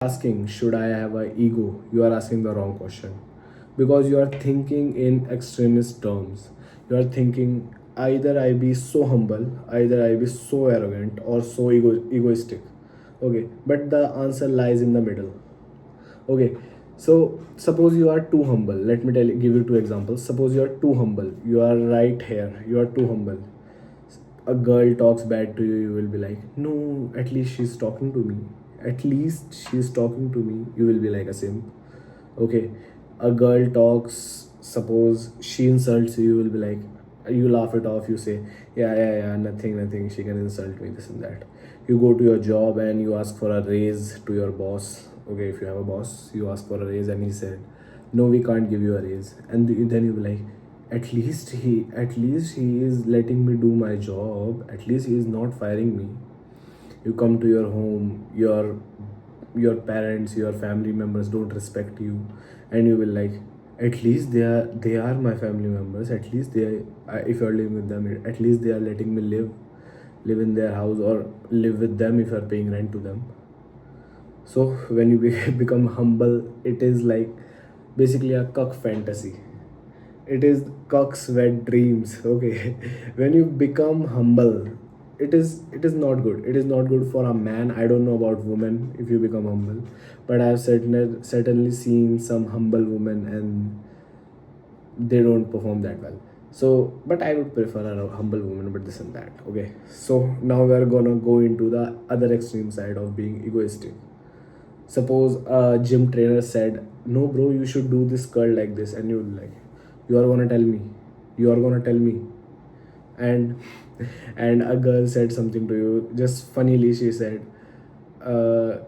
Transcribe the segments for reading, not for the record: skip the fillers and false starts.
asking, should I have an ego? You are asking the wrong question because you are thinking in extremist terms. You are thinking either I be so humble, either I be so arrogant, or so egoistic. Okay, but the answer lies in the middle. Okay, so suppose you are too humble. Let me give you two examples. Suppose you are too humble. You are right here. You are too humble. A girl talks bad to you, you will be like, no, at least she's talking to me. At least she's talking to me. You will be like a simp. Okay, a girl talks, suppose she insults you, you will be like, you laugh it off, you say, yeah, nothing, she can insult me, this and that. You go to your job and you ask for a raise to your boss. Okay, if you have a boss, you ask for a raise and he said, no, we can't give you a raise. And then you be like, at least he is letting me do my job, at least he is not firing me. You come to your home, your parents, your family members don't respect you, and you will like, at least they are my family members, at least if you're living with them, at least they are letting me live in their house or live with them if you're paying rent to them. So when you become humble, it is like basically a cuck fantasy. It is cuck's wet dreams. Okay, when you become humble, it is not good. It is not good for a man. I don't know about women if you become humble, but I've certainly seen some humble women and they don't perform that well. So but I would prefer a humble woman, but this and that. Okay, so now we are gonna go into the other extreme side of being egoistic. Suppose a gym trainer said, no bro, you should do this curl like this, and you like, you are gonna tell me, you are gonna tell me. And and a girl said something to you, just funnily she said, uh,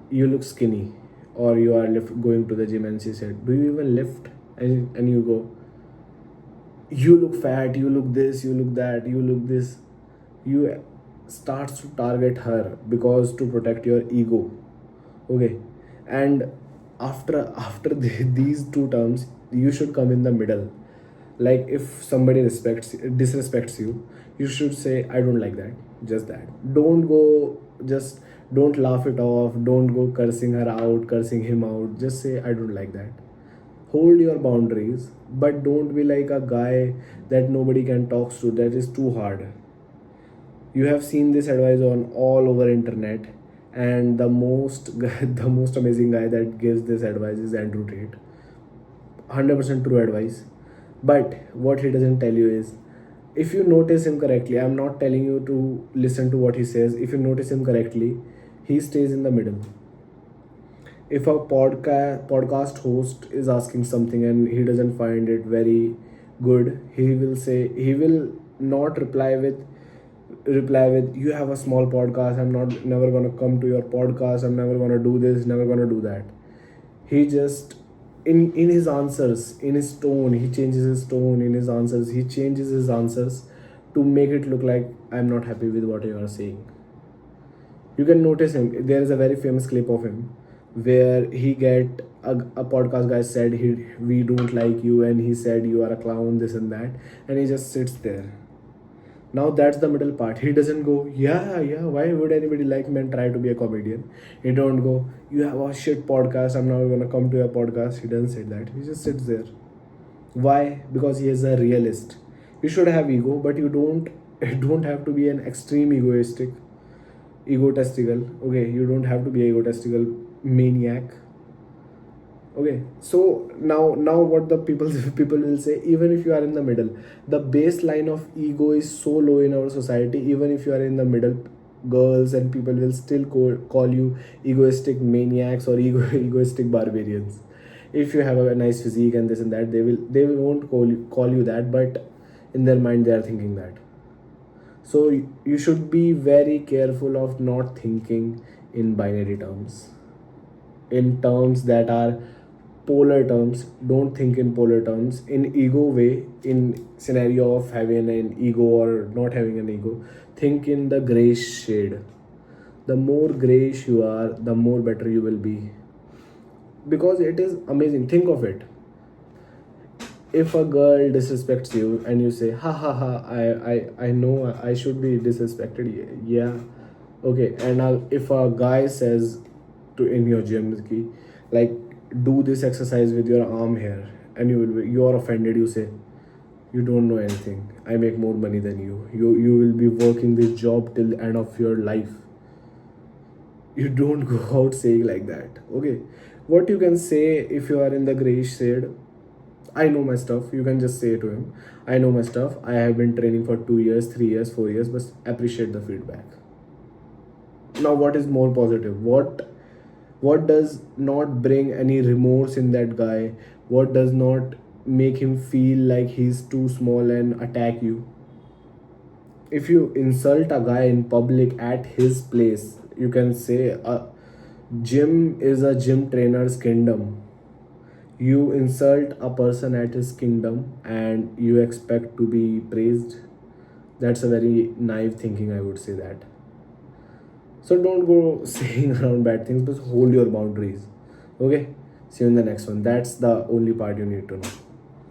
you look skinny, or you are going to the gym, and she said, do you even lift? And you go, you look fat, you look this, you look that, you look this. You starts to target her because to protect your ego. Okay, and these two terms, you should come in the middle. Like if somebody disrespects you, you should say, I don't like that. Just that. Don't go, just don't laugh it off, don't go cursing her out, cursing him out. Just say, I don't like that. Hold your boundaries, but don't be like a guy that nobody can talk to. That is too hard. You have seen this advice on all over internet, and the most the most amazing guy that gives this advice is Andrew Tate. 100% true advice. But what he doesn't tell you is, if you notice him correctly, I'm not telling you to listen to what he says. If you notice him correctly, he stays in the middle. If a podcast host is asking something and he doesn't find it very good, he will not reply with, you have a small podcast, I'm not never gonna come to your podcast, I'm never gonna do this, never gonna do that. He just, in his answers, in his tone, he changes his tone. In his answers, he changes his answers to make it look like, I'm not happy with what you are saying. You can notice him. There is a very famous clip of him where he get a podcast guy said, we don't like you, and he said, you are a clown, this and that, and he just sits there. Now that's the middle part. He doesn't go, yeah, why would anybody like me and try to be a comedian? He don't go, you have a shit podcast, I'm not gonna come to your podcast. He doesn't say that. He just sits there. Why? Because he is a realist. You should have ego, but you don't don't have to be an extreme egotistical. Okay, you don't have to be egotistical maniac. Okay, so now what the people people will say, even if you are in the middle, the baseline of ego is so low in our society. Even if you are in the middle, girls and people will still call you egoistic maniacs or egoistic barbarians. If you have a nice physique and this and that, they won't call you that, but in their mind they are thinking that. So you should be very careful of not thinking in binary terms, in terms that are polar terms. Don't think in polar terms. In ego way, in scenario of having an ego or not having an ego, think in the grayish shade. The more grayish you are, the more better you will be, because it is amazing. Think of it. If a girl disrespects you and you say, ha, I know I should be disrespected, yeah, okay. And if a guy says, to in your gym ki, like, do this exercise with your arm here, and you are offended. You say, you don't know anything, I make more money than you will be working this job till the end of your life. You don't go out saying like that. Okay, what you can say if you are in the grayish shade, I know my stuff. You can just say to him, I know my stuff, I have been training for 2 years, 3 years, 4 years, but appreciate the feedback. Now what is more positive? What does not bring any remorse in that guy? What does not make him feel like he's too small and attack you? If you insult a guy in public at his place, you can say a gym is a gym trainer's kingdom. You insult a person at his kingdom and you expect to be praised. That's a very naive thinking, I would say that. So don't go saying around bad things, but hold your boundaries. Okay, see you in the next one. That's the only part you need to know.